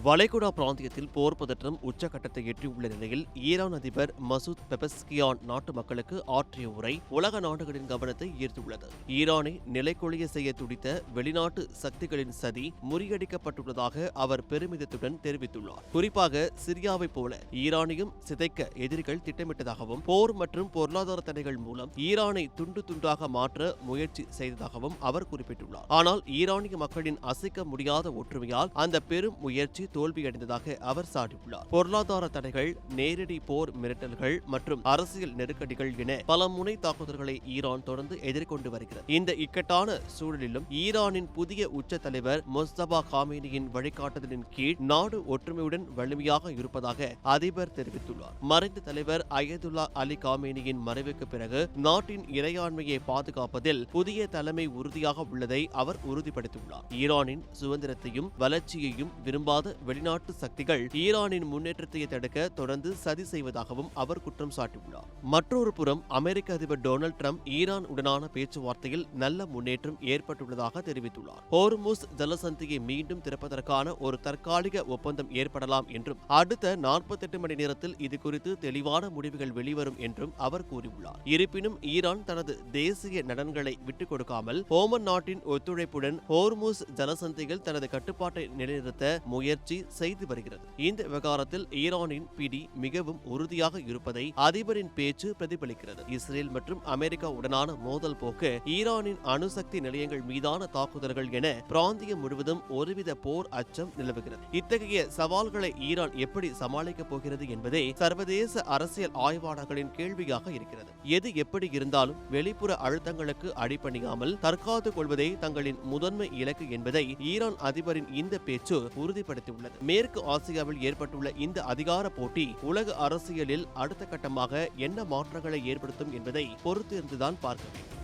வளைகுடா பிராந்தியத்தில் போர் பதற்றம் உச்சகட்டத்தை எட்டியுள்ள நிலையில் ஈரான் அதிபர் மசூத் பெபஸ்கியான் நாட்டு மக்களுக்கு ஆற்றிய உரை உலக நாடுகளின் கவனத்தை ஈர்த்துள்ளது. ஈரானை நிலைக்குலைய செய்ய துடித்த வெளிநாட்டு சக்திகளின் சதி முறியடிக்கப்பட்டுள்ளதாக அவர் பெருமிதத்துடன் தெரிவித்துள்ளார். குறிப்பாக சிரியாவைப் போல ஈரானையும் சிதைக்க எதிரிகள் திட்டமிட்டதாகவும் போர் மற்றும் பொருளாதார தடைகள் மூலம் ஈரானை துண்டு துண்டாக மாற்ற முயற்சி செய்ததாகவும் அவர் குறிப்பிட்டுள்ளார். ஆனால் ஈரானிய மக்களின் அசைக்க முடியாத ஒற்றுமையால் அந்த பெரும் முயற்சி தோல்வியடைந்ததாக அவர் சாடியுள்ளார். பொருளாதார தடைகள், நேரடி போர் மிரட்டல்கள் மற்றும் அரசியல் நெருக்கடிகள் என பல முனை தாக்குதல்களை ஈரான் தொடர்ந்து எதிர்கொண்டு வருகிறது. இந்த இக்கட்டான சூழலிலும் ஈரானின் புதிய உச்ச தலைவர் முஸ்தபா காமேனியின் வழிகாட்டுதலின் கீழ் நாடு ஒற்றுமையுடன் வலிமையாக இருப்பதாக அதிபர் தெரிவித்துள்ளார். மறைந்த தலைவர் அயதுல்லா அலி காமேனியின் மறைவுக்கு பிறகு நாட்டின் இறையாண்மையை பாதுகாப்பதில் புதிய தலைமை உறுதியாக உள்ளதை அவர் உறுதிப்படுத்தியுள்ளார். ஈரானின் சுதந்திரத்தையும் வளர்ச்சியையும் விரும்பாத வெளிநாட்டு சக்திகள் ஈரானின் முன்னேற்றத்தை தடுக்க தொடர்ந்து சதி செய்வதாகவும் அவர் குற்றம் சாட்டியுள்ளார். மற்றொரு புறம் அமெரிக்க அதிபர் டொனால்ட் ட்ரம்ப் ஈரான் உடனான பேச்சுவார்த்தையில் நல்ல முன்னேற்றம் ஏற்பட்டுள்ளதாக தெரிவித்துள்ளார். ஹோர்முஸ் ஜலசந்தியை மீண்டும் திறப்பதற்கான ஒரு தற்காலிக ஒப்பந்தம் ஏற்படலாம் என்றும் அடுத்த 48 மணி நேரத்தில் இது குறித்து தெளிவான முடிவுகள் வெளிவரும் என்றும் அவர் கூறியுள்ளார். இருப்பினும் ஈரான் தனது தேசிய நலன்களை விட்டுக் கொடுக்காமல் ஓமன் நாட்டின் ஒத்துழைப்புடன் ஹோர்முஸ் ஜலசந்தியில் தனது கட்டுப்பாட்டை நிலைநிறுத்த முயற்சி செய்து வருகிறது. இந்த விவகாரத்தில் ஈரானின் பிடி மிகவும் உறுதியாக இருப்பதை அதிபரின் பேச்சு பிரதிபலிக்கிறது. இஸ்ரேல் மற்றும் அமெரிக்கா உடனான மோதல் போக்கு, ஈரானின் அணுசக்தி நிலையங்கள் மீதான தாக்குதல்கள் என பிராந்தியம் முழுவதும் ஒருவித போர் அச்சம் நிலவுகிறது. இத்தகைய சவால்களை ஈரான் எப்படி சமாளிக்கப் போகிறது என்பதே சர்வதேச அரசியல் ஆய்வாளர்களின் கேள்வியாக இருக்கிறது. எது எப்படி இருந்தாலும் வெளிப்புற அழுத்தங்களுக்கு அடிபணியாமல் தற்காத்துக் கொள்வதே தங்களின் முதன்மை இலக்கு என்பதை ஈரான் அதிபரின் இந்த பேச்சு உறுதிப்படுத்தியுள்ளது. மேற்கு ஆசியாவில் ஏற்பட்டுள்ள இந்த அதிகார போட்டி உலக அரசியலில் அடுத்த கட்டமாக என்ன மாற்றங்களை ஏற்படுத்தும் என்பதை பொறுத்திருந்துதான் பார்க்க வேண்டும்.